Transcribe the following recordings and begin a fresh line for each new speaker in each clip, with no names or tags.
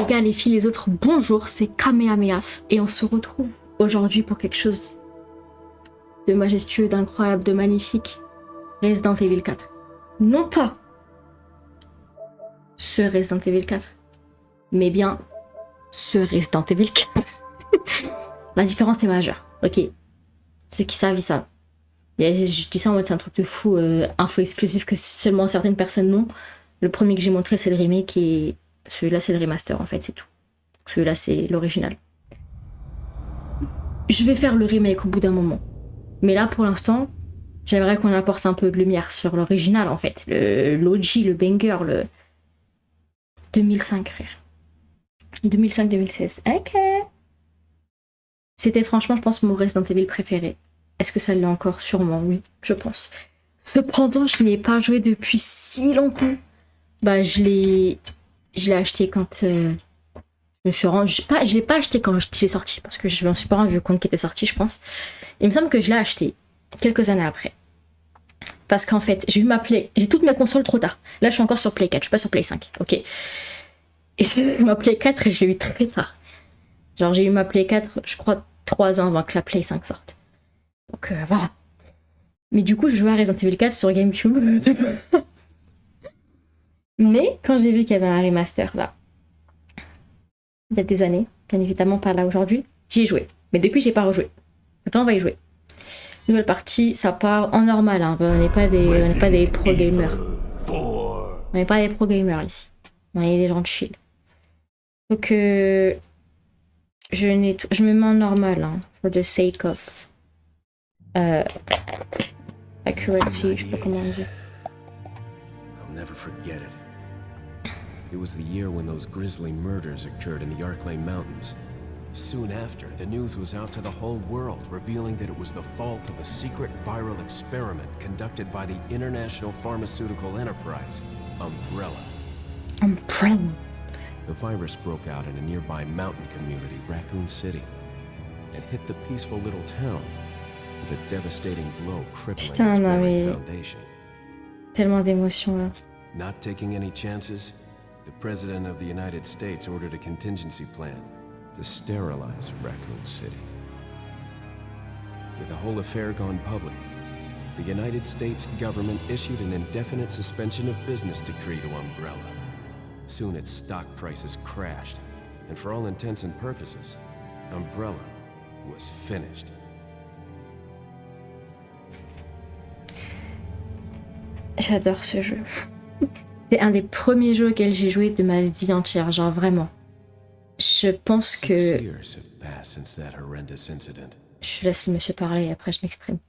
Les gars, les filles, les autres, bonjour, c'est Kamehamehas et on se retrouve aujourd'hui pour quelque chose de majestueux, d'incroyable, de magnifique. Resident Evil 4. Non pas ce Resident Evil 4, mais bien ce Resident Evil 4. La différence est majeure, ok. Ceux qui savent, ils savent. Et je dis ça en mode c'est un truc de fou, info exclusive que seulement certaines personnes n'ont. Le premier que j'ai montré c'est le remake et celui-là c'est le remaster en fait, c'est tout. Celui-là c'est l'original. Je vais faire le remake au bout d'un moment. Mais là pour l'instant, j'aimerais qu'on apporte un peu de lumière sur l'original en fait. L'OG, le banger, le 2005 frère. 2005-2016. Ok. C'était franchement je pense mon Resident Evil préféré. Est-ce que ça l'est encore? Sûrement, oui, je pense. Cependant, je n'y ai pas joué depuis si longtemps. Bah, je l'ai acheté quand je me suis rendu. Je l'ai pas acheté quand il est sorti, parce que je me suis pas rendu compte qu'il était sorti, je pense. Il me semble que je l'ai acheté quelques années après. Parce qu'en fait, j'ai toutes mes consoles trop tard. Là, je suis encore sur Play 4, je suis pas sur Play 5, ok. Et ma Play 4, je l'ai eu très tard. Genre, j'ai eu ma Play 4, je crois, 3 ans avant que la Play 5 sorte. Donc voilà. Mais du coup, je jouais à Resident Evil 4 sur GameCube. Mais quand j'ai vu qu'il y avait un remaster là, il y a des années, bien évidemment pas là aujourd'hui, j'y ai joué. Mais depuis, j'ai pas rejoué. Maintenant, on va y jouer. Nouvelle partie, ça part en normal. Hein. On n'est pas des pro gamers. On n'est pas des pro gamers ici. On est des gens de chill. Donc, je me mets en normal, hein, for the sake of accuracy, je sais pas comment on dit.
I'll never forget it. It was the year when those grisly murders occurred in the Arklay Mountains. Soon after, the news was out to the whole world, revealing that it was the fault of a secret viral experiment conducted by the international pharmaceutical enterprise, Umbrella.
Umbrella.
The virus broke out in a nearby mountain community, Raccoon City, and hit the peaceful little town with a devastating blow crippling its very foundation.
Tellement d'émotions là.
Not taking any chances, the President of the United States ordered a contingency plan to sterilize Raccoon City. With the whole affair gone public, the United States government issued an indefinite suspension of business decree to Umbrella. Soon its stock prices crashed, and for all intents and purposes, Umbrella was finished.
J'adore ce jeu. C'est un des premiers jeux auxquels j'ai joué de ma vie entière, genre vraiment. Je pense que... Je laisse le monsieur parler et après je m'exprime.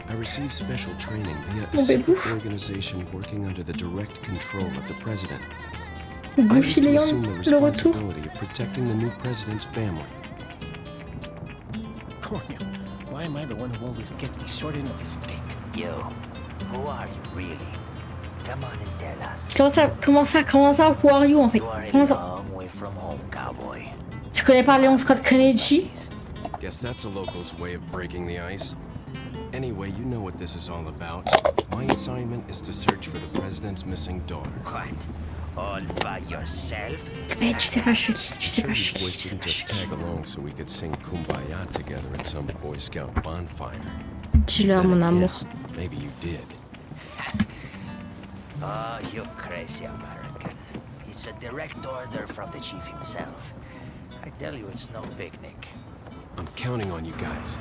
I received special training via a secret organization working under the direct control of the president. I was to assume the responsibility of protecting the new president's family.
Why am I the one who always gets the short end of the stick?
You, who are you really? Come on and tell us.
Comment ça, who are you en fait? Comment ça?
Long way from home, cowboy.
Tu connais pas Léon Scott Kennedy?
Guess that's a local's way of breaking the ice. Anyway, you know what this is all about. My assignment is to search for the president's missing daughter.
What? All by yourself?
Mais tu sais pas je suis qui, tu sais pas je suis qui,
Boys
tu sais
didn't
pas je suis
just
qui.
tag along so we could sing Kumbaya together at some Boy Scout bonfire.
Dis-leur mon amour.
Maybe you did.
Oh, you crazy American. It's a direct order from the chief himself. I tell you, it's no picnic.
I'm counting on you guys.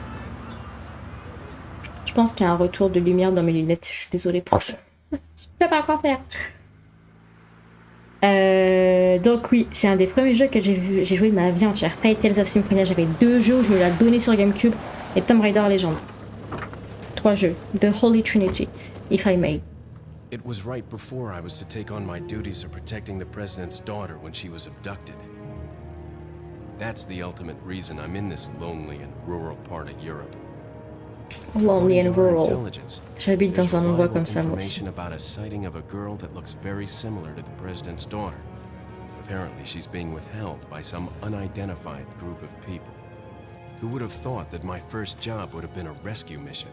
Je pense qu'il y a un retour de lumière dans mes lunettes. Je suis désolée pour ça. Je sais pas quoi faire. Donc oui, c'est un des premiers jeux que j'ai joué de ma vie entière. Ça et Tales of Symphonia, j'avais 2 jeux où je me l'ai donné sur GameCube et Tomb Raider Legend. 3 jeux. The Holy Trinity, if I may.
It was right before I was to take on my duties of protecting the president's daughter when she was abducted. That's the ultimate reason I'm in this lonely and rural part of Europe.
Lonely and rural.
Intelligence.
J'habite dans un endroit comme ça moi
Information
aussi.
about a sighting of a girl that looks very similar to the president's daughter. Apparently, she's being withheld by some unidentified group of people. Who would have thought that my first job would have been a rescue mission?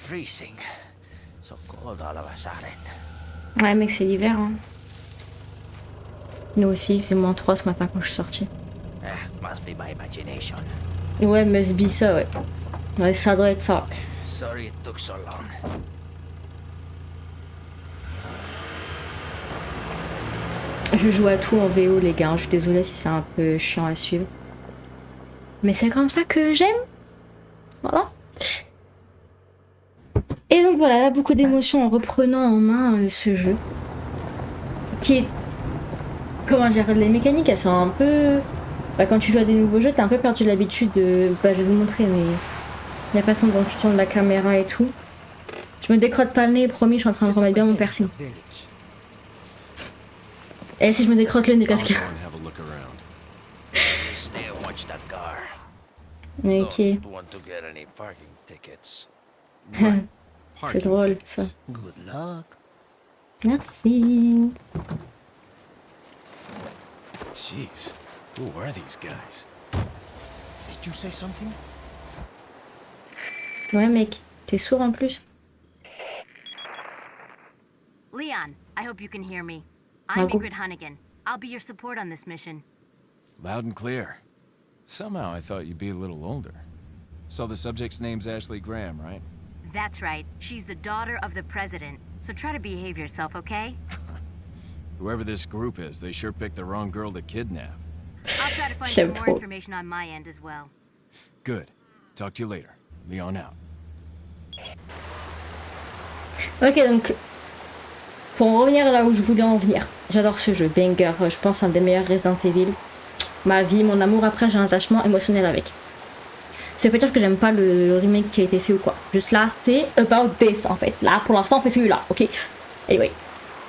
freezing. So cold all of a sudden.
Ouais, mec, c'est l'hiver. Hein. Nous aussi, il faisait -3 ce matin quand je suis sortie.
Must be my imagination.
Ouais, must be ça, ouais. Ouais, ça doit être ça.
Sorry it took so long.
Je joue à tout en VO, les gars. Je suis désolée si c'est un peu chiant à suivre. Mais c'est comme ça que j'aime. Voilà. Et donc voilà, là, beaucoup d'émotions en reprenant en main ce jeu. Qui est... Comment dire, les mécaniques, elles sont un peu... Bah, quand tu joues à des nouveaux jeux, t'as un peu perdu l'habitude de... Bah, je vais vous montrer, mais... La façon dont tu tournes la caméra et tout. Je me décrotte pas le nez, promis, je suis en train de remettre bien mon piercing. Et si je me décrotte le nez, qu'est-ce qu'il y a?
Go and have a look around.
Stay and watch that car.
Ok.
Don't want to get any parking tickets.
C'est
Parking
drôle,
tickets.
ça.
Good luck.
Merci.
Jeez, who are these guys?
Did you say something?
Ouais, mec. T'es sourd en plus?
Leon, I hope you can hear me.
Ah,
I'm
cool.
Ingrid Hunnigan. I'll be your support on this mission.
Loud and clear. Somehow I thought you'd be a little older. So the subject's name's Ashley Graham, right?
That's right. She's the daughter of the president. So try to behave yourself, okay?
Whoever this group is, they sure picked the wrong girl to kidnap.
I'll try to find
J'aime
some more
trop.
information on my end as well.
Good. Talk to you later. Leon out.
Ok, donc... Pour en revenir là où je voulais en venir. J'adore ce jeu, banger. Je pense un des meilleurs Resident Evil. Ma vie, mon amour, après j'ai un attachement émotionnel avec. Ça veut pas dire que j'aime pas le remake qui a été fait ou quoi. Juste là, c'est about this en fait. Là, pour l'instant, on fait celui-là, ok? Anyway.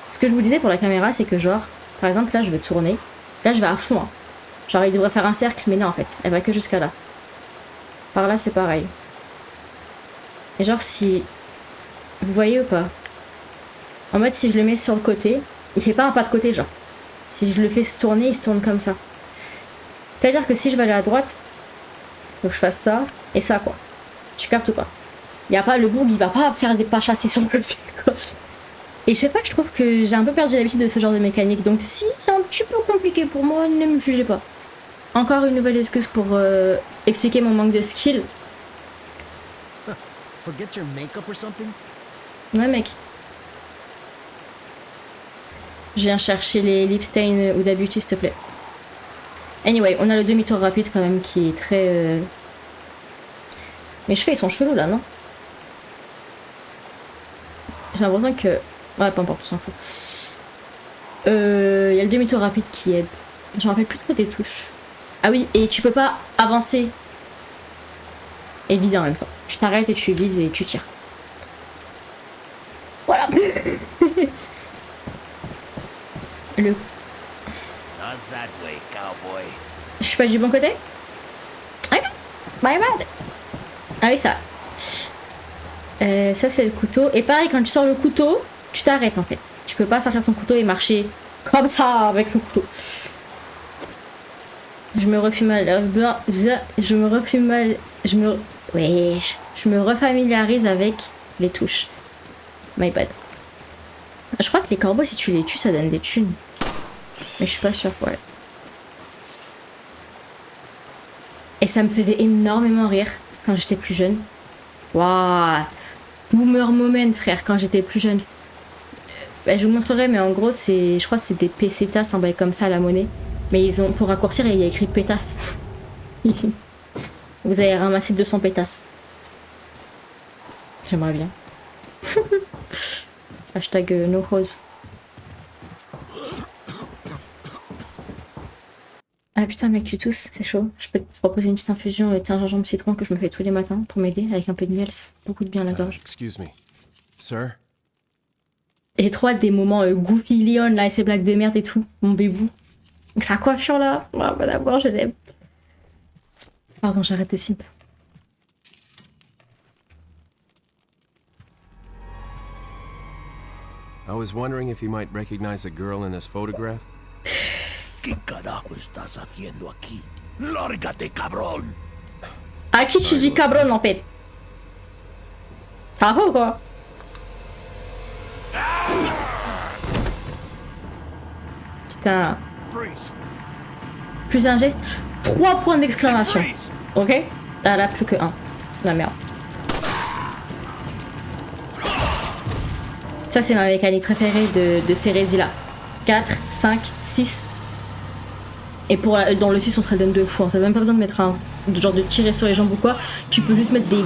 Ce que je vous disais pour la caméra, c'est que genre, par exemple, là, je vais tourner. Là, je vais à fond. Hein. Genre, il devrait faire un cercle, mais non, en fait. Elle va que jusqu'à là. Par là, c'est pareil. Et genre, si... Vous voyez ou pas? En mode, si je le mets sur le côté, il fait pas un pas de côté, genre. Si je le fais se tourner, il se tourne comme ça. C'est-à-dire que si je vais aller à droite, faut que je fasse ça et ça, quoi. Tu captes ou pas? Il y a pas le bourg, il va pas faire des pas chassés sur le côté, quoi. Et je sais pas, je trouve que j'ai un peu perdu l'habitude de ce genre de mécanique. Donc si c'est un petit peu compliqué pour moi, ne me jugez pas. Encore une nouvelle excuse pour expliquer mon manque de skill.
Forget your makeup or something?
Ouais, mec. Je viens chercher les lip stains ou d'habitude, s'il te plaît. Anyway, on a le demi-tour rapide quand même qui est très... Mes cheveux, ils sont chelous là, non? J'ai l'impression que... Ouais, peu importe, on s'en fout. Il y a le demi-tour rapide qui aide. Je me rappelle plus trop des touches. Ah oui, et tu peux pas avancer et viser en même temps. Tu t'arrêtes et tu vises et tu tires. Voilà. Le...
Not that way, cowboy.
Je suis pas du bon côté? Ok. My bad. Ah oui, ça. Ça, c'est le couteau. Et pareil, quand tu sors le couteau, tu t'arrêtes en fait. Tu peux pas sortir ton couteau et marcher comme ça avec le couteau. Je me refamiliarise avec les touches. My bad. Je crois que les corbeaux, si tu les tues, ça donne des thunes. Mais je suis pas sûre, ouais. Et ça me faisait énormément rire quand j'étais plus jeune. Waouh! Boomer moment, frère, quand j'étais plus jeune. Je vous montrerai, mais en gros, je crois que c'est des pesetas, un bail comme ça à la monnaie. Mais ils ont, pour raccourcir, il y a écrit pétasse. Vous avez ramassé 200 pétasses. J'aimerais bien. Hashtag no rose. Ah putain mec, tu tousses, c'est chaud. Je peux te proposer une petite infusion thé gingembre citron que je me fais tous les matins pour m'aider avec un peu de miel, ça fait beaucoup de bien à la gorge.
Excuse me. Sir?
J'ai trop hâte des moments Goofy Leon là et ses blagues de merde et tout, mon bébou. Sa coiffure là, oh, bah d'abord je l'aime. Pardon, j'arrête de simp.
I was wondering if you might recognize the girl in this photograph.
¿Qué carajo estás haciendo aquí? ¡Lárgate, cabrón!
À qui tu dis cabron en fait? Ça va pas ou quoi? Putain. Plus un geste, 3 points d'exclamation. Ok? Ah là, plus que 1. La merde. Ça, c'est ma mécanique préférée de ces résis-là. 4, 5, 6. Et pour dans le 6, on se la donne 2 fois. T'as même pas besoin de mettre un genre de tirer sur les jambes ou quoi. Tu peux juste mettre des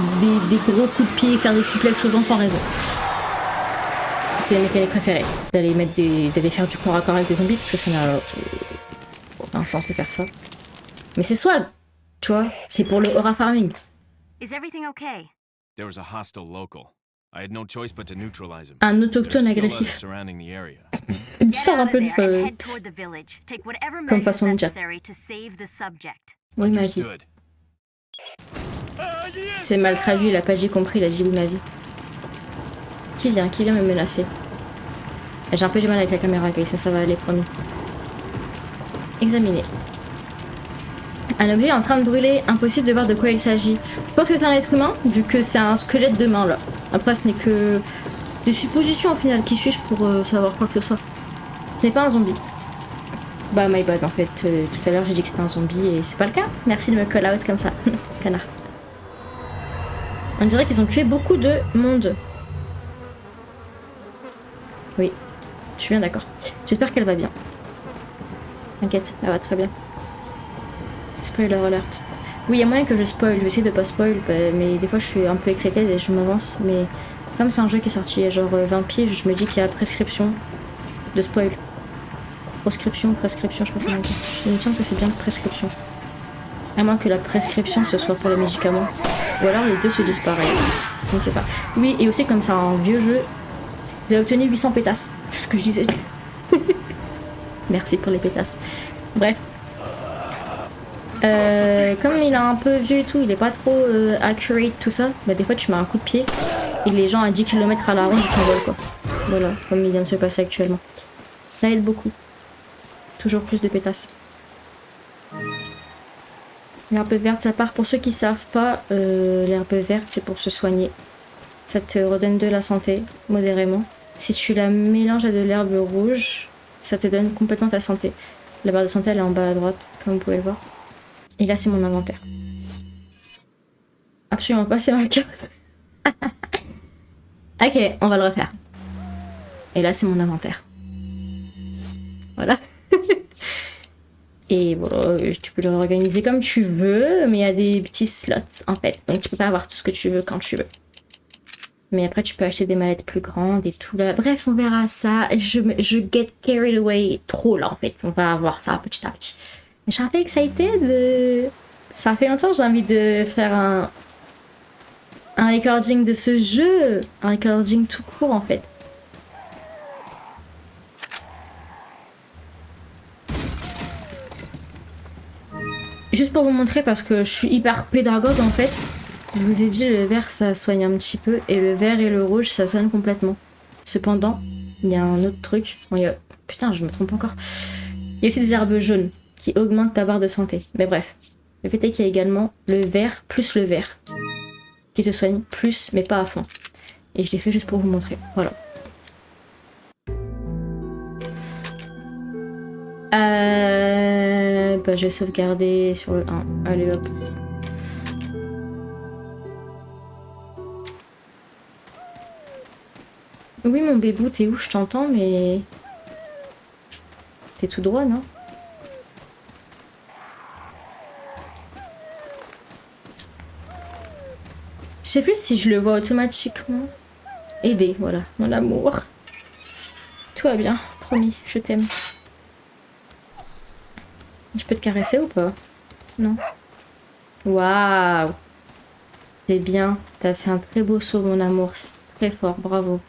gros coups de pied et faire des suplexes aux gens sans raison. C'est la mécanique préférée. D'aller faire du corps à corps avec des zombies parce que ça n'a aucun sens de faire ça. Mais c'est soit, tu vois, c'est pour le aura farming.
Is everything okay?
There was a hostile local. I had no choice but to neutralize him.
Un autochtone
There's still
agressif.
others surrounding the area.
Il sort un peu de
There and
feu.
head toward the village. Take whatever
Comme
measures
façon ninja.
necessary to save the subject.
Oui, ma vie.
Understood.
C'est mal traduit, il a pas j'ai compris, il a dit oui, ma vie. Qui vient me menacer? J'ai un peu du mal avec la caméra, guys, ça va aller, promis. Examiner. Un objet est en train de brûler, impossible de voir de quoi il s'agit. Je pense que c'est un être humain, vu que c'est un squelette de main là. Après, ce n'est que des suppositions au final. Qui suis-je pour savoir quoi que ce soit? Ce n'est pas un zombie. Bah, my bad en fait. Tout à l'heure, j'ai dit que c'était un zombie et c'est pas le cas. Merci de me call out comme ça. Canard. On dirait qu'ils ont tué beaucoup de monde. Oui, je suis bien d'accord. J'espère qu'elle va bien. T'inquiète, elle va très bien. Spoiler alert. Oui, il y a moyen que je spoil. Je vais essayer de pas spoil, mais des fois je suis un peu excited et je m'avance. Mais comme c'est un jeu qui est sorti il y a genre 20 piges, je me dis qu'il y a prescription de spoil. Prescription, je sais pas comment dire. Il me semble que c'est bien prescription. À moins que la prescription ce soit pour les médicaments. Ou alors les deux se disent pareil. Je ne sais pas. Oui, et aussi comme c'est un vieux jeu, vous avez obtenu 800 pétasses. C'est ce que je disais. Merci pour les pétasses. Bref. Comme il est un peu vieux et tout, il est pas trop accurate tout ça, bah des fois tu mets un coup de pied et les gens à 10 km à la ronde ils s'envolent quoi. Voilà, comme il vient de se passer actuellement. Ça aide beaucoup. Toujours plus de pétasses. L'herbe verte ça part, pour ceux qui savent pas, l'herbe verte c'est pour se soigner. Ça te redonne de la santé, modérément. Si tu la mélanges à de l'herbe rouge, ça te donne complètement ta santé. La barre de santé elle est en bas à droite, comme vous pouvez le voir. Et là, c'est mon inventaire. Absolument pas, c'est ma carte. Ok, on va le refaire. Et là, c'est mon inventaire. Voilà. Et voilà, tu peux le réorganiser comme tu veux, mais il y a des petits slots, en fait. Donc, tu peux pas avoir tout ce que tu veux quand tu veux. Mais après, tu peux acheter des mallettes plus grandes et tout là. Bref, on verra ça. Je get carried away trop là, en fait. On va voir ça petit à petit. Mais je suis un peu excited. Ça fait longtemps que j'ai envie de faire un recording de ce jeu. Un recording tout court en fait. Juste pour vous montrer parce que je suis hyper pédagogue en fait. Je vous ai dit le vert ça soigne un petit peu et le vert et le rouge ça soigne complètement. Cependant, il y a un autre truc. Bon, putain, je me trompe encore. Il y a aussi des herbes jaunes qui augmente ta barre de santé. Mais bref, le fait est qu'il y a également le vert plus le vert qui te soigne plus mais pas à fond. Et je l'ai fait juste pour vous montrer. Voilà. Bah, je vais sauvegarder sur le 1. Allez hop. Oui mon bébou, t'es où? Je t'entends mais... T'es tout droit non? Je sais plus si je le vois automatiquement. Aider, voilà, mon amour. Tout va bien, promis, je t'aime. Je peux te caresser ou pas? Non. Waouh! C'est bien, t'as fait un très beau saut mon amour, c'est très fort, bravo.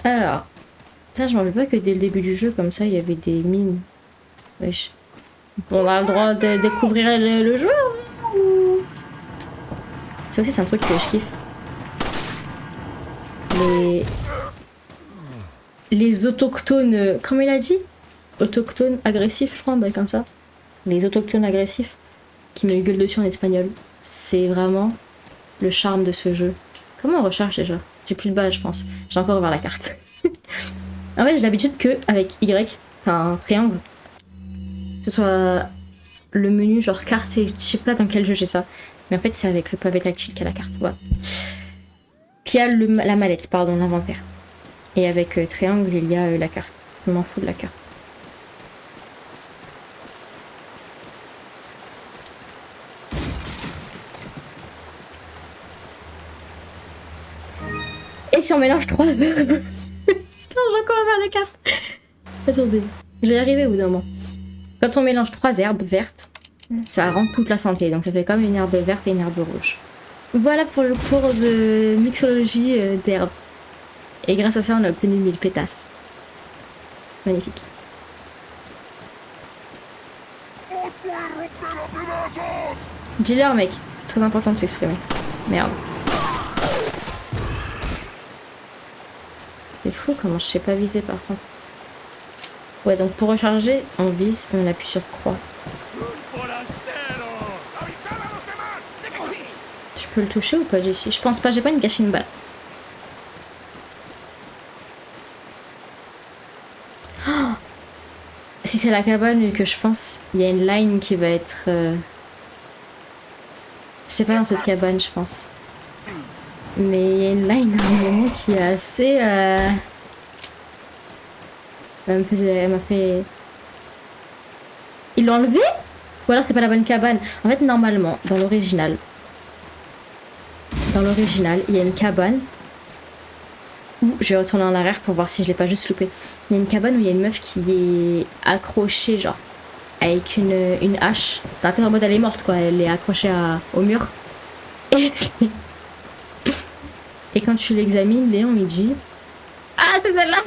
Alors, ça je m'en rappelle pas que dès le début du jeu comme ça il y avait des mines. Wesh. On a le droit de découvrir le jeu ou... Ça aussi c'est un truc que je kiffe. Les autochtones, comment il a dit? Autochtones agressifs je crois, bah comme ça. Les autochtones agressifs qui me gueulent dessus en espagnol. C'est vraiment le charme de ce jeu. Comment on recharge déjà? J'ai plus de balles, je pense. J'ai encore ouvert la carte. En fait, j'ai l'habitude que avec Y, enfin triangle, ce soit le menu genre carte, et je sais pas dans quel jeu j'ai ça. Mais en fait, c'est avec le pavé tactile qu'il y a la carte. Voilà. Qui a la mallette, pardon, l'inventaire. Et avec triangle, il y a la carte. Je m'en fous de la carte. Et si on mélange 3 herbes? Putain, j'ai encore ouvert la carte. Attendez, je vais y arriver au bout d'un moment. Quand on mélange 3 herbes vertes, ça rend toute la santé. Donc ça fait comme une herbe verte et une herbe rouge. Voilà pour le cours de mixologie d'herbes. Et grâce à ça, on a obtenu 1000 pétasses. Magnifique. Dis-leur, mec, c'est très important de s'exprimer. Merde. C'est fou comment je sais pas viser par contre. Ouais, donc pour recharger, on vise et on appuie sur croix. Je peux le toucher ou pas d'ici? Je pense pas, j'ai pas une gâchine balle. Oh, si c'est la cabane que je pense, il y a une line qui va être... C'est pas dans cette cabane, je pense. Mais il y a une line à un moment qui est assez... Elle m'a fait... Ils l'ont enlevé? Ou alors c'est pas la bonne cabane? En fait, normalement, dans l'original, il y a une cabane où... Je vais retourner en arrière pour voir si je l'ai pas juste loupé. Il y a une cabane où il y a une meuf qui est accrochée, genre, avec une hache. En mode elle est morte, quoi. Elle est accrochée au mur. Et quand tu l'examines, Léon, il dit... Ah, c'est celle-là!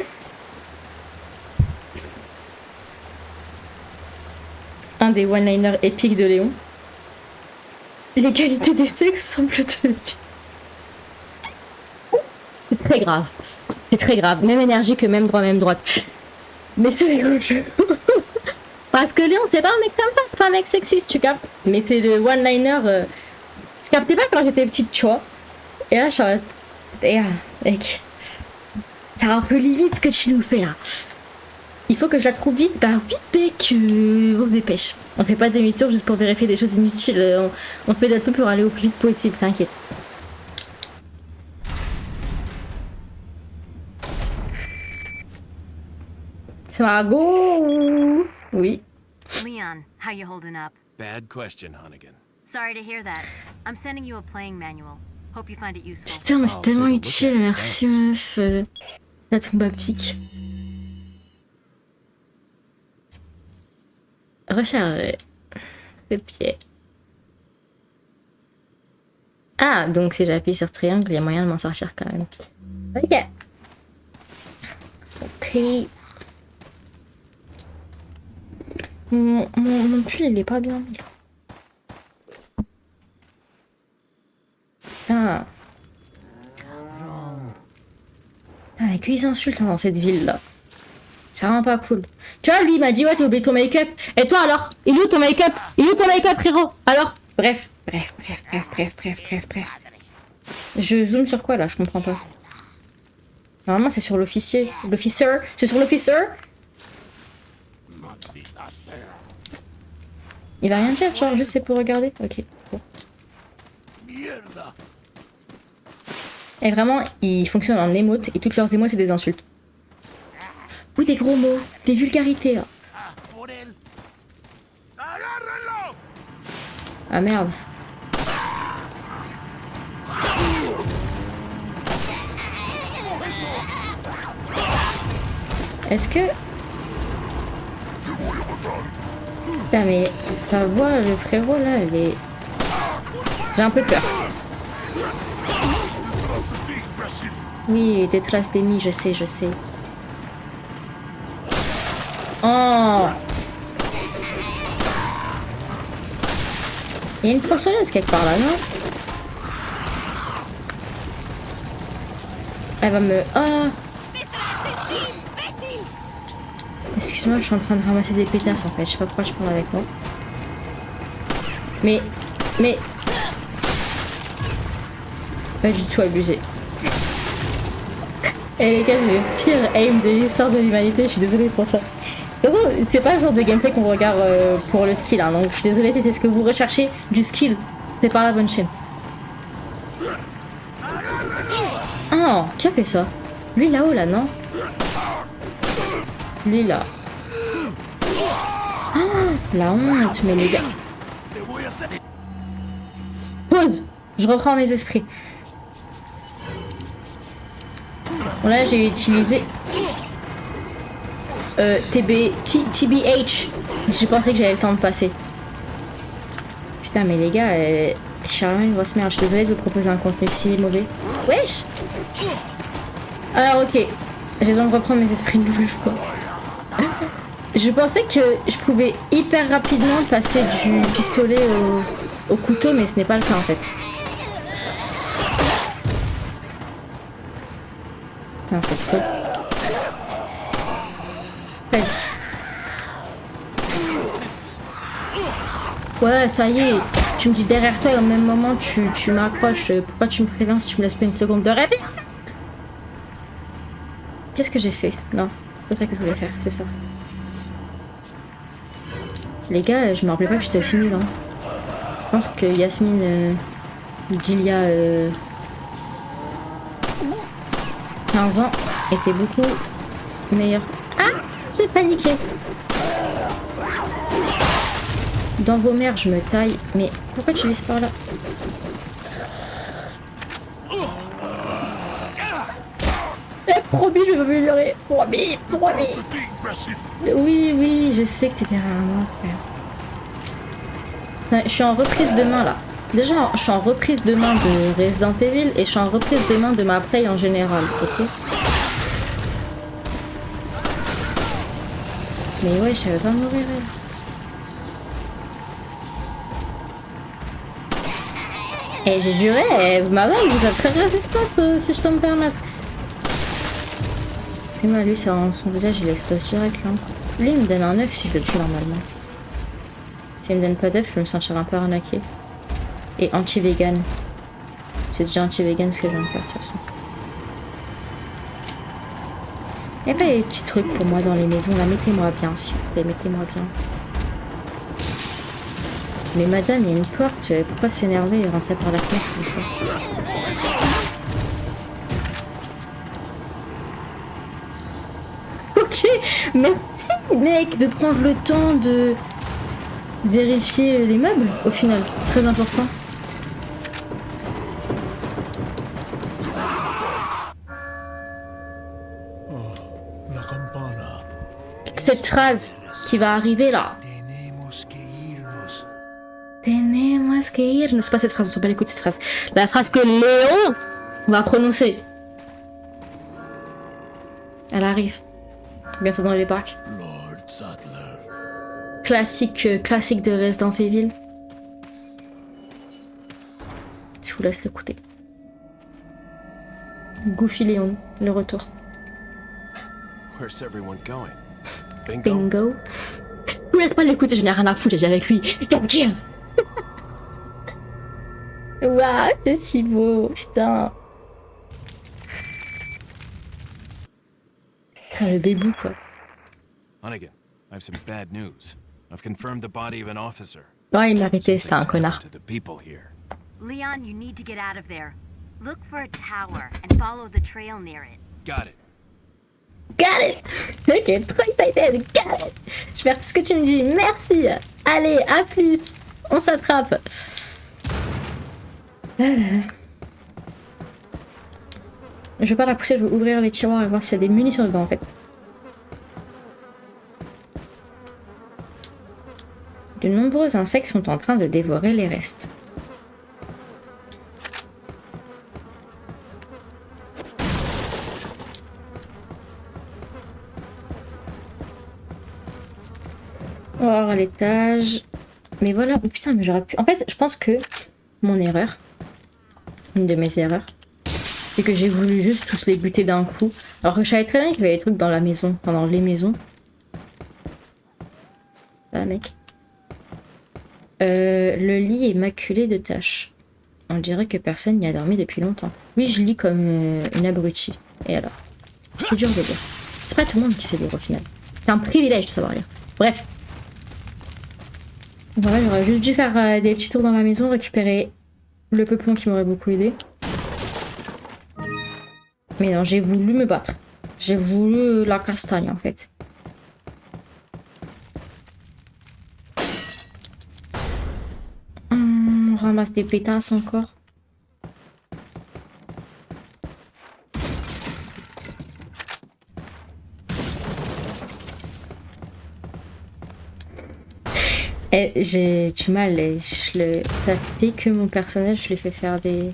Un des one-liners épiques de Léon. Les qualités des sexes semblent de vie. C'est très grave. C'est très grave. Même énergie que même droit, même droite. Mais c'est rigolo. Parce que Léon, c'est pas un mec comme ça. C'est pas un mec sexiste, tu captes. Mais c'est le one-liner... Je captais pas quand j'étais petite, tu vois. Et là, je suis en mode... Mec, c'est un peu limite ce que tu nous fais là. Il faut que je la trouve vite. Bah vite, mec, on se dépêche. On fait pas demi-tour juste pour vérifier des choses inutiles. On fait notre peu pour aller au plus vite possible, t'inquiète. Margot. Oui.
Leon, how you holding up?
Bad question, Hunnigan.
Sorry to hear that. I'm sending you a playing manual. Hope you find it useful.
Putain, mais c'est tellement utile, merci meuf. La tombe à pic. Recharger. Le pied. Ah, donc si j'appuie sur triangle, il y a moyen de m'en sortir quand même. Ok. Ok. Mon pull, il est pas bien mis là. Putain. Putain, mais qu'ils insultent dans cette ville-là. C'est vraiment pas cool. Tu vois, lui, il m'a dit, ouais, t'as oublié ton make-up. Et toi, alors? Il est où ton make-up? Il est où ton make-up, frérot? Alors? Bref. Je zoome sur quoi, là? Je comprends pas. Normalement, c'est sur l'officier. L'officer? C'est sur l'officer? Il va rien dire, genre, juste c'est pour regarder? Ok, bon. Et vraiment, ils fonctionnent en émotes et toutes leurs émotes c'est des insultes. Ou des gros mots, des vulgarités. Ah merde. Est-ce que... Putain mais sa voix, le frérot là, elle est... J'ai un peu peur. Oui, des traces d'émis, je sais. Oh! Il y a une tronçonneuse quelque part là, non? Elle va me... Oh! Excuse-moi, je suis en train de ramasser des pétasses en fait. Je sais pas pourquoi je prends avec moi. Mais... Pas du tout abusé. Et les gars, j'ai le pire aim de l'histoire de l'humanité, je suis désolée pour ça. De toute façon, c'est pas le genre de gameplay qu'on regarde pour le skill, hein, donc je suis désolée si c'est ce que vous recherchez, du skill, c'est pas la bonne chaîne. Oh, qui a fait ça? Lui là-haut, là, non? Lui là. Ah, la honte, mais les gars. Pause! Je reprends mes esprits. Bon, là, j'ai utilisé TBH. Je pensais que j'avais le temps de passer. Putain, mais les gars, je suis vraiment une grosse merde. Je suis désolée de vous proposer un contenu si mauvais. Wesh! Alors, ok. J'ai besoin de reprendre mes esprits une nouvelle fois. Je pensais que je pouvais hyper rapidement passer du pistolet au couteau, mais ce n'est pas le cas en fait. Putain, c'est trop. Ouais, ça y est. Tu me dis derrière toi et au même moment tu m'accroches. Pourquoi tu me préviens si tu me laisses pas une seconde de rêver? Qu'est-ce que j'ai fait? Non, c'est pas ça que je voulais faire, c'est ça. Les gars, je me rappelais pas que j'étais aussi nulle. Hein. Je pense que Yasmine, d'il y a 15 ans, était beaucoup meilleure. Ah, j'ai paniqué. Dans vos mères, je me taille. Mais pourquoi tu vises par là? Promis, je vais m'améliorer. Promis, promis. Oui, oui, je sais que t'es derrière moi, frère. Je suis en reprise de main, là. Déjà, je suis en reprise de main de Resident Evil et je suis en reprise de main de ma play en général, ok? Mais ouais, je savais pas mourir, elle. Et j'ai juré, madame, vous êtes très résistante, si je peux me permettre. Et moi, lui, son visage, il explose direct, là. Lui, il me donne un œuf si je le tue normalement. S'il me donne pas d'œuf, je vais me sentir un peu arnaqué. Et anti-vegan. C'est déjà anti-vegan ce que je viens de faire, de toute façon. Il y a pas des petits trucs pour moi dans les maisons, là. Mettez-moi bien, s'il vous plaît, mettez-moi bien. Mais madame, il y a une porte. Pourquoi s'énerver et rentrer par la fenêtre comme ça? Ok, merci mec de prendre le temps de vérifier les meubles au final, très important.
La campana.
Cette phrase qui va arriver là. Tenemos que irnos. C'est pas cette phrase, on s'en bat les couilles de cette phrase. La phrase que Léon va prononcer. Elle arrive. Bientôt dans les parcs.
Lord Sattler.
Classique de Resident Evil. Je vous laisse l'écouter. Goofy Léon, le retour.
Where's everyone going? Bingo?
Bingo. Vous laisse pas l'écouter, je n'ai rien à foutre, j'ai avec lui. Quelqu'un. Waouh, c'est si beau, putain. Putain, le bébou, quoi.
Hunnigan, I have some bad news. I've confirmed the body of an officer.
Ouais, il méritait, c'était un connard.
To the people here.
Leon, you need to get out of there. Look for a tower and follow the trail near it.
Got it.
Got it. Ok, trop excited, got it. Je vais faire tout ce que tu me dis, merci. Allez, à plus. On s'attrape. Je vais pas la pousser, je vais ouvrir les tiroirs et voir s'il y a des munitions dedans en fait. De nombreux insectes sont en train de dévorer les restes. On va voir à l'étage. Mais voilà, oh putain, mais j'aurais pu... En fait, je pense que mon erreur, une de mes erreurs, c'est que j'ai voulu juste tous les buter d'un coup. Alors que je savais très bien qu'il y avait des trucs dans la maison, enfin dans les maisons. Ah mec. Le lit est maculé de taches. On dirait que personne n'y a dormi depuis longtemps. Oui, je lis comme une abrutie. Et alors? C'est dur de lire. C'est pas tout le monde qui sait lire au final. C'est un privilège de savoir lire. Bref. Voilà, j'aurais juste dû faire des petits tours dans la maison, récupérer le peupon qui m'aurait beaucoup aidé. Mais non, j'ai voulu me battre. J'ai voulu la castagne en fait. On ramasse des pétasses encore. Et j'ai du mal. Ça fait que mon personnage, je lui fais faire des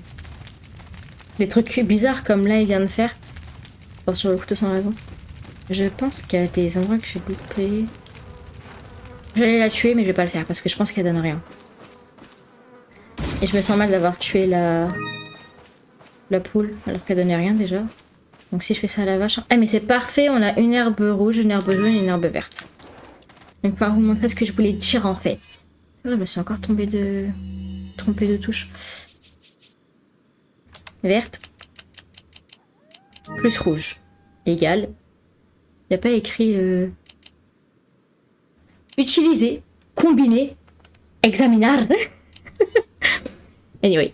trucs bizarres comme là il vient de faire. Porte sur le couteau sans raison. Je pense qu'il y a des endroits que j'ai loupés. J'allais la tuer mais je vais pas le faire parce que je pense qu'elle donne rien. Et je me sens mal d'avoir tué la poule alors qu'elle donnait rien déjà. Donc si je fais ça à la vache... Ah mais c'est parfait, on a une herbe rouge, une herbe jaune et une herbe verte. Donc pour vous montrer ce que je voulais dire en fait. Ouais, je me suis encore trompée de touche. Verte. Plus rouge. Égal. Il n'y a pas écrit... Utiliser. Combiner. Examinar. Anyway.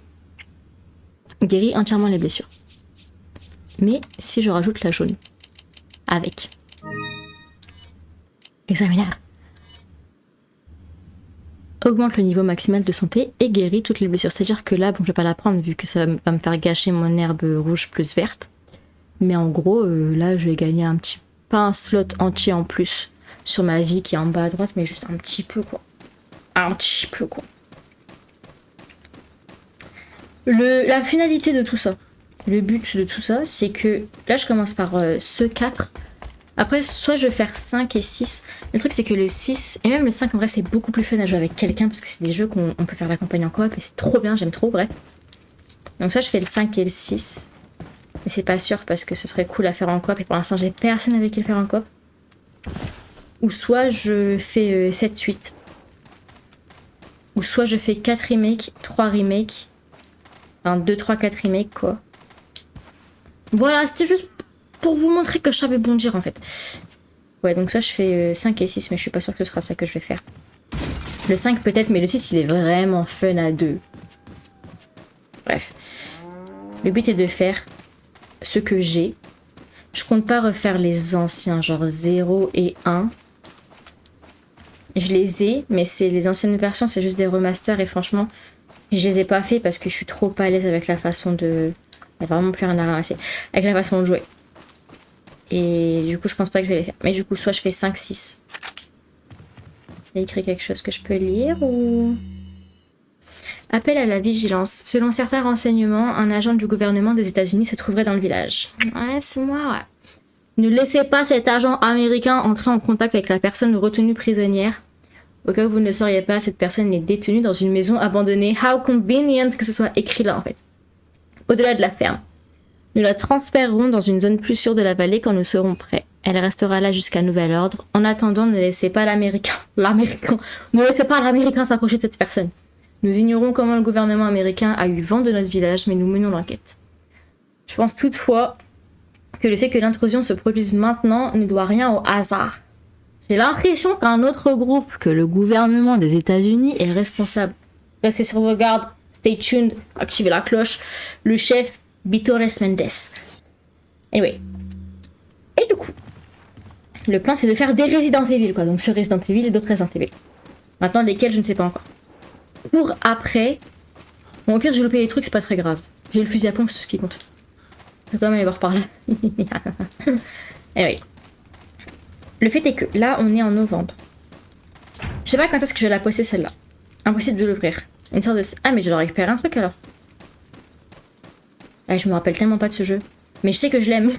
Guérit entièrement les blessures. Mais si je rajoute la jaune. Avec. Examinar. Augmente le niveau maximal de santé et guérit toutes les blessures. C'est-à-dire que là, bon, je vais pas la prendre vu que ça va me faire gâcher mon herbe rouge plus verte. Mais en gros, là, je vais gagner pas un slot entier en plus sur ma vie qui est en bas à droite, mais juste un petit peu, quoi. Un petit peu, quoi. La finalité de tout ça, le but de tout ça, c'est que là, je commence par ce 4. Après, soit je vais faire 5 et 6. Le truc, c'est que le 6, et même le 5, en vrai, c'est beaucoup plus fun à jouer avec quelqu'un, parce que c'est des jeux qu'on peut faire la campagne en coop, et c'est trop bien, j'aime trop, bref. Donc soit je fais le 5 et le 6. Mais c'est pas sûr, parce que ce serait cool à faire en coop, et pour l'instant, j'ai personne avec qui le faire en coop. Ou soit je fais 7-8. Ou soit je fais 4 remakes, 3 remakes. Enfin, 2, 3, 4 remakes, quoi. Voilà, c'était juste pour vous montrer que je savais bondir, en fait. Ouais, donc ça, je fais 5 et 6, mais je suis pas sûre que ce sera ça que je vais faire. Le 5 peut-être, mais le 6, il est vraiment fun à 2. Bref. Le but est de faire ce que j'ai. Je compte pas refaire les anciens, genre 0 et 1. Je les ai, mais c'est les anciennes versions, c'est juste des remasters, et franchement, je les ai pas fait parce que je suis trop à l'aise avec la façon de... Il n'y a vraiment plus rien à ramasser. Avec la façon de jouer. Et du coup, je pense pas que je vais les faire. Mais du coup, soit je fais 5-6. Il y a écrit quelque chose que je peux lire ou... Appel à la vigilance. Selon certains renseignements, un agent du gouvernement des États-Unis se trouverait dans le village. Ouais, c'est moi, ouais. Ne laissez pas cet agent américain entrer en contact avec la personne retenue prisonnière. Au cas où vous ne le sauriez pas, cette personne est détenue dans une maison abandonnée. How convenient que ce soit écrit là, en fait. Au-delà de la ferme. Nous la transférerons dans une zone plus sûre de la vallée quand nous serons prêts. Elle restera là jusqu'à nouvel ordre. En attendant, ne laissez pas ne laissez pas l'Américain s'approcher de cette personne. Nous ignorons comment le gouvernement américain a eu vent de notre village, mais nous menons l'enquête. Je pense toutefois que le fait que l'intrusion se produise maintenant ne doit rien au hasard. J'ai l'impression qu'un autre groupe que le gouvernement des États-Unis est responsable. Restez sur vos gardes, stay tuned, activez la cloche. Le chef Bitores Mendes. Anyway. Et du coup, le plan c'est de faire des Resident Evil, quoi. Donc ce Resident Evil et d'autres Resident Evil. Maintenant, lesquels, je ne sais pas encore. Pour après... Bon, au pire, j'ai loupé des trucs, c'est pas très grave. J'ai le fusil à pompe, c'est tout ce qui compte. Je vais quand même aller voir par là. Anyway. Le fait est que là, on est en novembre. Je sais pas quand est-ce que je vais la poster celle-là. Impossible de l'ouvrir. Une sorte de... Ah, mais je dois récupérer un truc alors. Ah, je me rappelle tellement pas de ce jeu. Mais je sais que je l'aime.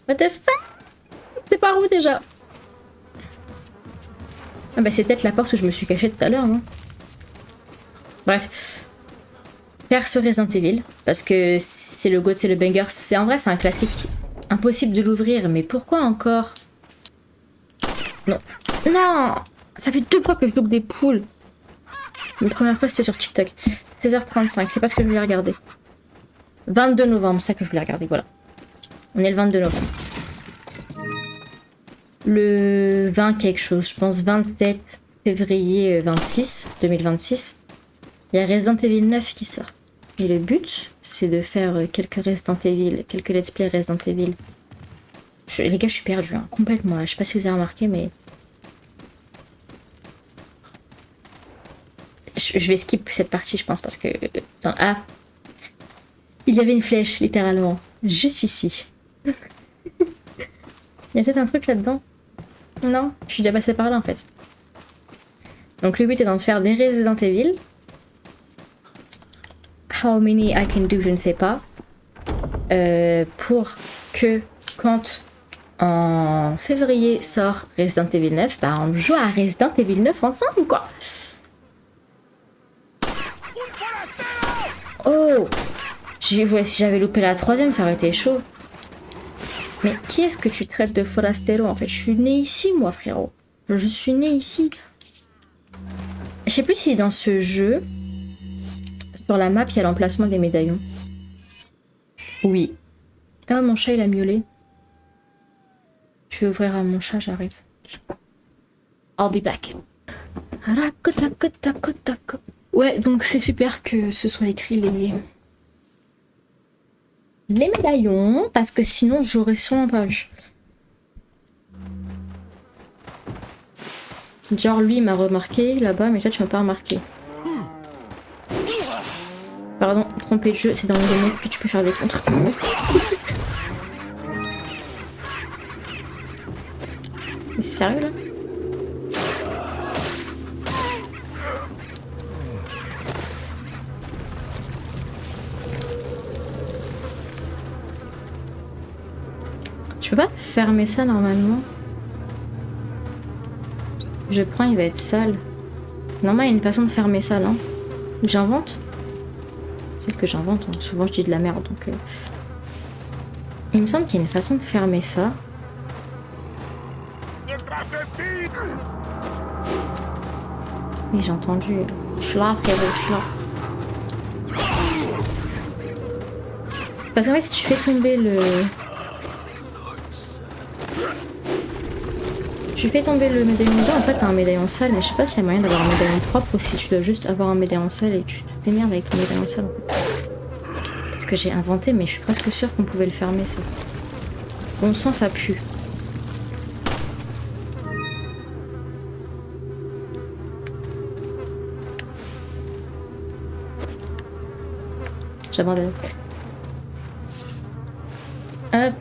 What the fuck? C'est par où déjà? Ah bah c'est peut-être la porte où je me suis cachée tout à l'heure, non? Bref. Faire ce Resident Evil. Parce que c'est le GOAT, c'est le banger. C'est en vrai, c'est un classique. Impossible de l'ouvrir, mais pourquoi encore? Non. Non! Ça fait 2 fois que je loupe des poules. Une première fois, c'était sur TikTok. 16h35, c'est pas ce que je voulais regarder. 22 novembre, c'est ça que je voulais regarder, voilà. On est le 22 novembre. Le 20 quelque chose, je pense 27 février 2026. Il y a Resident Evil 9 qui sort. Et le but, c'est de faire quelques Resident Evil, quelques let's play Resident Evil. Les gars, je suis perdue, hein, complètement là. Je sais pas si vous avez remarqué, mais... Je vais skip cette partie, je pense, parce que... Ah, il y avait une flèche, littéralement. Juste ici. Il y a peut-être un truc là-dedans. Non, je suis déjà passée par là, en fait. Donc le but étant de faire des Resident Evil. How many I can do, je ne sais pas. Pour que quand en février sort Resident Evil 9, bah on joue à Resident Evil 9 ensemble, quoi. Oh, ouais, si j'avais loupé la troisième, ça aurait été chaud. Mais qui est-ce que tu traites de forastero en fait? Je suis née ici, moi, frérot. Je suis née ici. Je sais plus si dans ce jeu, sur la map, il y a l'emplacement des médaillons. Oui. Ah, mon chat, il a miaulé. Je vais ouvrir à mon chat, j'arrive. I'll be back. Ouais, donc c'est super que ce soit écrit les médaillons, parce que sinon j'aurais sûrement pas vu. Genre lui il m'a remarqué là-bas, mais toi tu m'as pas remarqué. Pardon, trompé de jeu, c'est dans le domaine que tu peux faire des contres. Mais c'est sérieux là? Je peux pas fermer ça normalement. Je prends, il va être sale. Normalement, il y a une façon de fermer ça, non? Ou j'invente? C'est que j'invente, hein. Souvent je dis de la merde, donc... Il me semble qu'il y a une façon de fermer ça. Oui, j'ai entendu. Je suis là, frérot, je suis là. Parce qu'en fait, si tu fais tomber le... Tu fais tomber le médaillon dedans, en fait t'as un médaillon sale, mais je sais pas s'il y a moyen d'avoir un médaillon propre ou si tu dois juste avoir un médaillon sale et tu te démerdes avec ton médaillon sale. C'est ce que j'ai inventé, mais je suis presque sûre qu'on pouvait le fermer ça. Bon sang, ça pue. J'abandonne. Hop.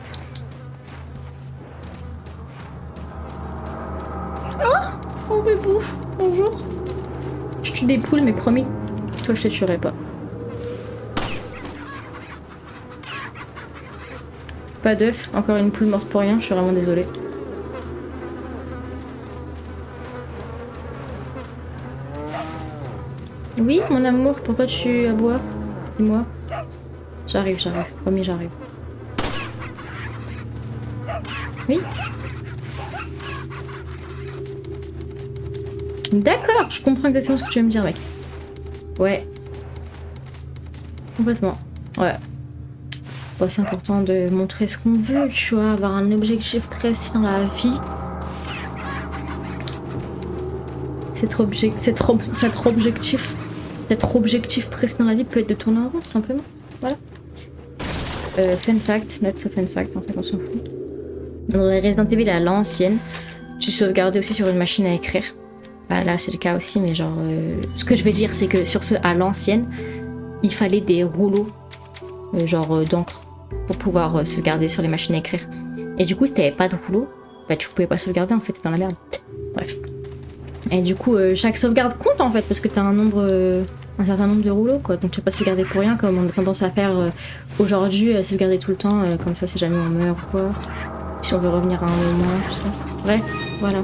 Oh bébou, bonjour. Je tue des poules, mais promis, toi je te tuerai pas. Pas d'œuf, encore une poule morte pour rien, je suis vraiment désolée. Oui, mon amour, pourquoi tu aboies? Dis-moi. J'arrive, promis, j'arrive. Oui. D'accord, je comprends exactement ce que tu veux me dire, mec. Ouais. Complètement. Ouais. Bon, c'est important de montrer ce qu'on veut, tu vois, avoir un objectif précis dans la vie. Cet objectif précis dans la vie peut être de tourner en rond, tout simplement. Voilà. Fun fact, not so fun fact, en fait, on s'en fout. Dans les Resident Evil à l'ancienne, tu sauvegardais aussi sur une machine à écrire. Bah, là, c'est le cas aussi, mais genre... ce que je veux dire, c'est que sur ce, à l'ancienne, il fallait des rouleaux, d'encre, pour pouvoir sauvegarder sur les machines à écrire. Et du coup, si t'avais pas de rouleau, bah tu pouvais pas sauvegarder, en fait, t'es dans la merde. Bref. Et du coup, chaque sauvegarde compte, en fait, parce que t'as un certain nombre de rouleaux, quoi. Donc tu vas pas sauvegarder pour rien, comme on a tendance à faire aujourd'hui, sauvegarder tout le temps, comme ça, si jamais on meurt ou quoi. Si on veut revenir à un moment, tout ça. Bref, voilà.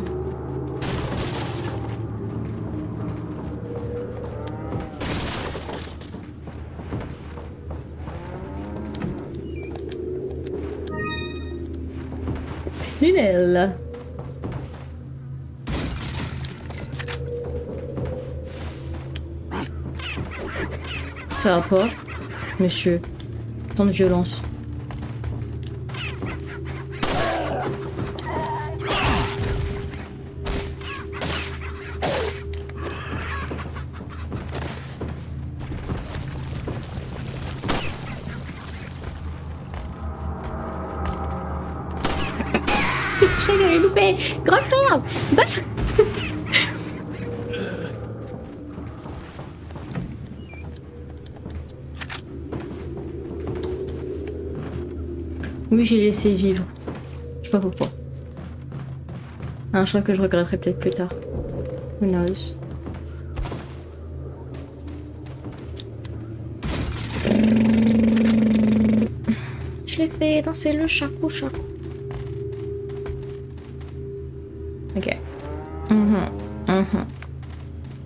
Lunel. Ça va pas, monsieur. Tant de violence. J'avais loupé. Grosse merde. Oui, j'ai laissé vivre. Je sais pas pourquoi. Un choix que je regretterai peut-être plus tard. Who knows? Je l'ai fait danser le charcou. Ok.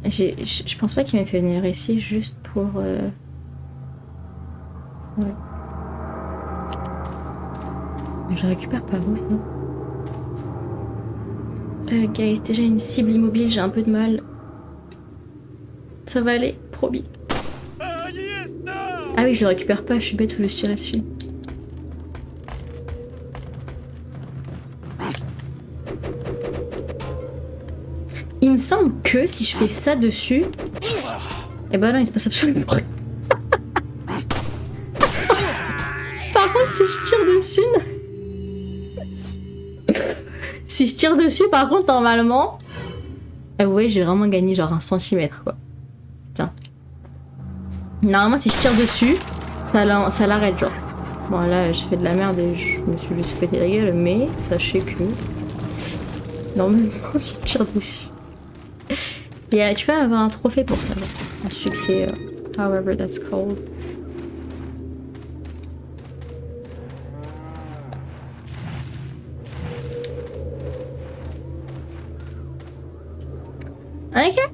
Je pense pas qu'il m'ait fait venir ici juste pour... Ouais. Mais je récupère pas où ça. Guys, déjà une cible immobile, j'ai un peu de mal. Ça va aller, promis. Ah oui, je le récupère pas, je suis bête, faut juste tirer dessus. Il me semble que si je fais ça dessus... Eh ben non, il se passe absolument rien. Par contre, si je tire dessus... Si je tire dessus, par contre, normalement... ouais, j'ai vraiment gagné genre 1 centimètre, quoi. Putain. Normalement, si je tire dessus, ça l'arrête, genre. Bon, là, j'ai fait de la merde et je me suis juste pété la gueule, mais sachez que... Normalement, si je tire dessus... Et tu peux avoir un trophée pour ça, genre. Un succès, however that's called. Ok.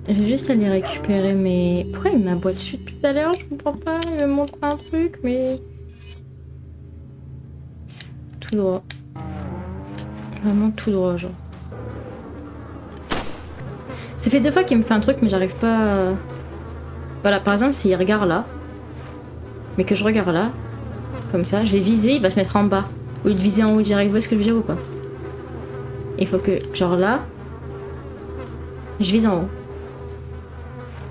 Je vais juste aller récupérer mes... Pourquoi il m'aboie dessus depuis tout à l'heure? Je comprends pas. Il me montre un truc, mais... Tout droit. Vraiment tout droit, genre. Ça fait 2 fois qu'il me fait un truc, mais j'arrive pas à... Voilà, par exemple, s'il regarde là, mais que je regarde là, comme ça, je vais viser, il va se mettre en bas. Au lieu de viser en haut direct, vous voyez ce que je veux dire ou pas? Il faut que, genre là, je vise en haut.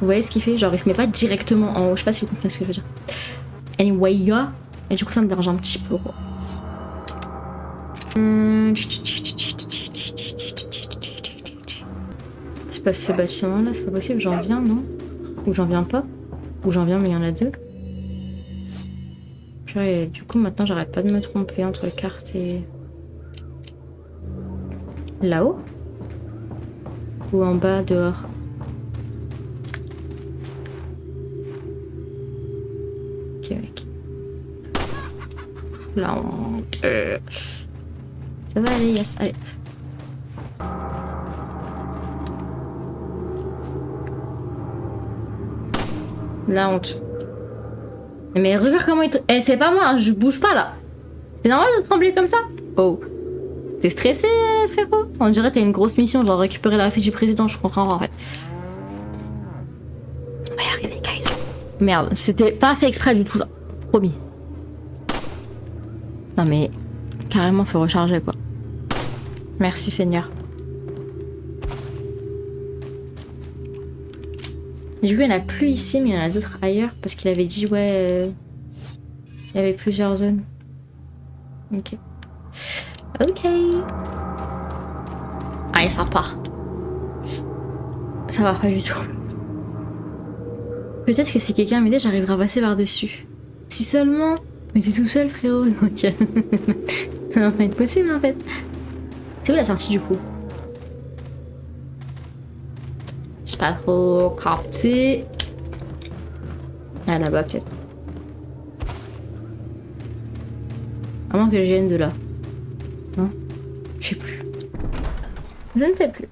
Vous voyez ce qu'il fait? Genre, il se met pas directement en haut. Je sais pas si vous comprenez ce que je veux dire. Anyway, yeah. Et du coup, ça me dérange un petit peu, quoi. C'est pas ce bâtiment là, c'est pas possible, j'en viens, non? Ou j'en viens pas? Ou j'en viens mais il y en a 2. Puis du coup maintenant j'arrête pas de me tromper entre carte et... Là-haut? Ou en bas, dehors? Ok mec. La honte. Ça va aller, yes, allez. La honte. Mais regarde comment il... Eh, c'est pas moi, hein, je bouge pas là. C'est normal de trembler comme ça? Oh. T'es stressé, frérot? On dirait que t'as une grosse mission, genre récupérer la fille du président, je comprends en fait. On va y arriver, guys. Merde, c'était pas fait exprès du tout, ça. Promis. Non mais... Carrément, faut recharger quoi. Merci Seigneur. Du coup, il n'y en a plus ici, mais il y en a d'autres ailleurs. Parce qu'il avait dit, ouais... il y avait plusieurs zones. Ok. Ok. Allez, ça part. Ça va pas du tout. Peut-être que si quelqu'un m'aidait, j'arriverai à passer par-dessus. Si seulement... Mais t'es tout seul, frérot. Donc... ça va pas être possible, en fait. C'est où la sortie, du coup? J'ai pas trop capté. Ah, là-bas, peut-être. À moins que je vienne de là. Non? Je sais plus. Je ne sais plus.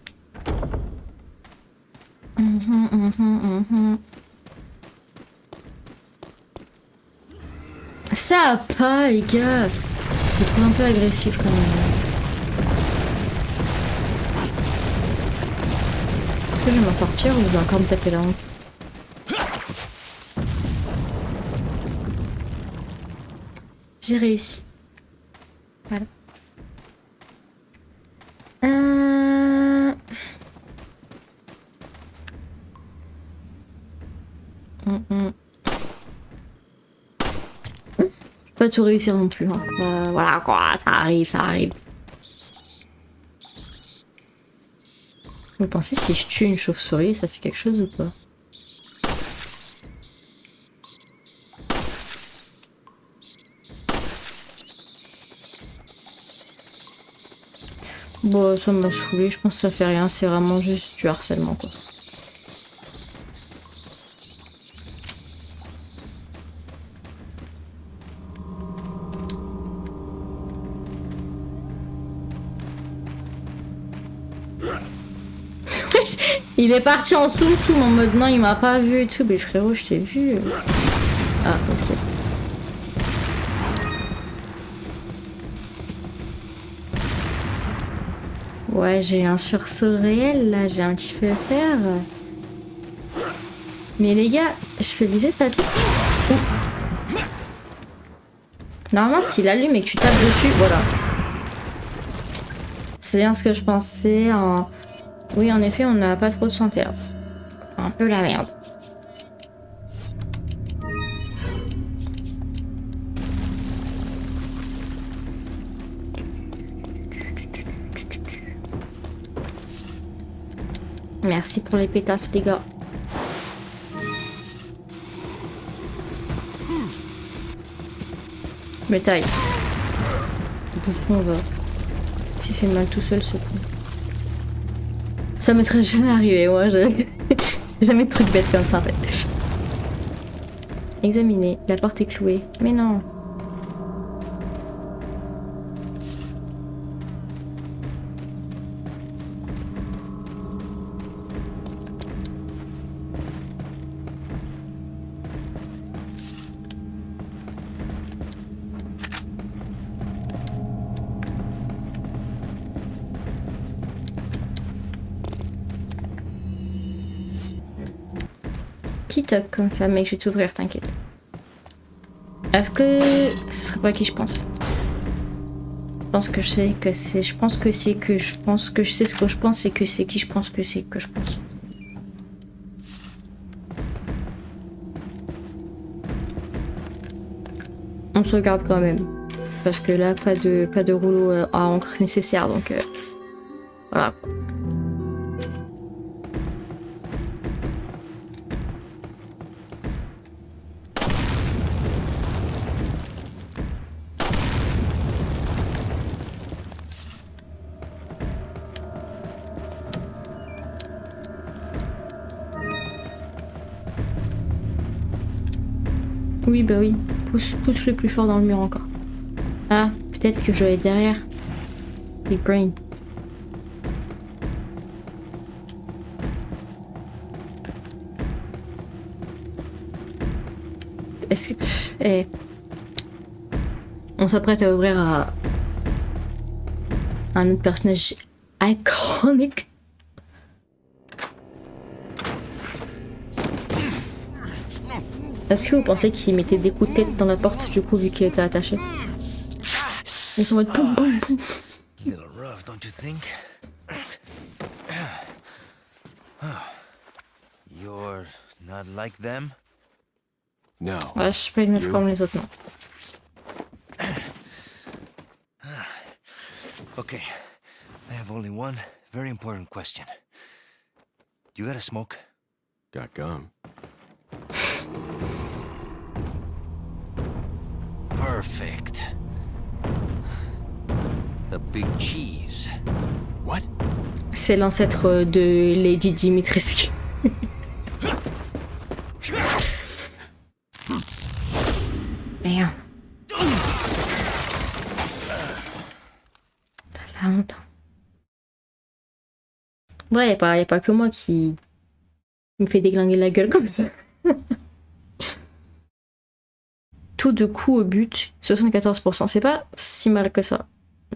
Ça a pas, les gars. Je me trouve un peu agressif quand même. que je vais m'en sortir ou je vais encore me taper la honte? J'ai réussi. Voilà. Pas tout réussir non plus. Hein. Voilà quoi, ça arrive, ça arrive. Vous pensez si je tue une chauve-souris, ça fait quelque chose ou pas? Bon, ça m'a saoulé, je pense que ça fait rien, c'est vraiment juste du harcèlement quoi. Il est parti en soum en mode non, il m'a pas vu et tout. Mais frérot, je t'ai vu. Ah, ok. Ouais, j'ai un sursaut réel là, j'ai un petit peu à faire. Mais les gars, je peux viser sa tête. Normalement, s'il allume et que tu tapes dessus, voilà. C'est bien ce que je pensais. Oui, en effet, on n'a pas trop de santé là. Un peu la merde. Merci pour les pétasses, les gars. Mais taille. Bouffon va. S'il fait mal tout seul, ce coup. Ça me serait jamais arrivé, moi. J'ai jamais de trucs bêtes comme ça, en fait. Examiner. La porte est clouée. Mais non. Qui toque comme ça, mec? Je vais t'ouvrir, t'inquiète. Est-ce que ce serait pas qui je pense? Je pense que je sais que c'est. Je pense que c'est que je pense que je sais ce que je pense et que c'est qui je pense que c'est que je pense. On se regarde quand même. Parce que là, pas de rouleau à encre nécessaire, donc voilà. Oui, bah oui. Pousse le plus fort dans le mur encore. Ah, peut-être que je vais être derrière. Big brain. Est-ce que... Eh. On s'apprête à ouvrir à un autre personnage iconique. Est-ce que vous pensez qu'il mettait des coups de tête dans la porte du coup vu qu'il était attaché? Ils sont en mode poum poum poum.
Little rough, don't you think? You're not like them?
No.
Ouais, je suis pas une meuf comme les autres, non.
Okay, I have only one very important question. You got a smoke?
Got gum.
Perfect. The big cheese.
What?
C'est l'ancêtre de Lady Dimitrescu. Damn. T'as la honte. Ouais, y a pas que moi qui me fait déglinguer la gueule comme ça. Tout de coup au but, 74%. C'est pas si mal que ça.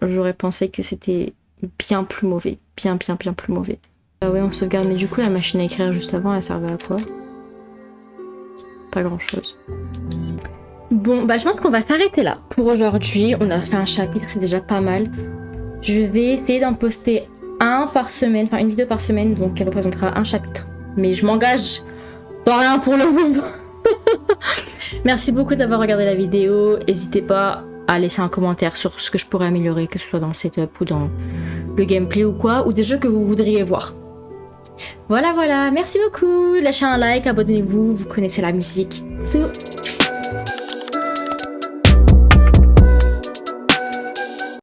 J'aurais pensé que c'était bien plus mauvais. Bien plus mauvais. Ouais, on sauvegarde, mais du coup, la machine à écrire juste avant, elle servait à quoi? Pas grand chose. Bon, bah je pense qu'on va s'arrêter là. Pour aujourd'hui, on a fait un chapitre, c'est déjà pas mal. Je vais essayer d'en poster un par semaine, enfin une vidéo par semaine, donc qui représentera un chapitre. Mais je m'engage dans rien pour le moment. Merci beaucoup d'avoir regardé la vidéo. N'hésitez pas à laisser un commentaire sur ce que je pourrais améliorer, que ce soit dans le setup ou dans le gameplay ou quoi, ou des jeux que vous voudriez voir. Voilà, merci beaucoup. Lâchez un like, abonnez-vous, vous connaissez la musique. Bisous.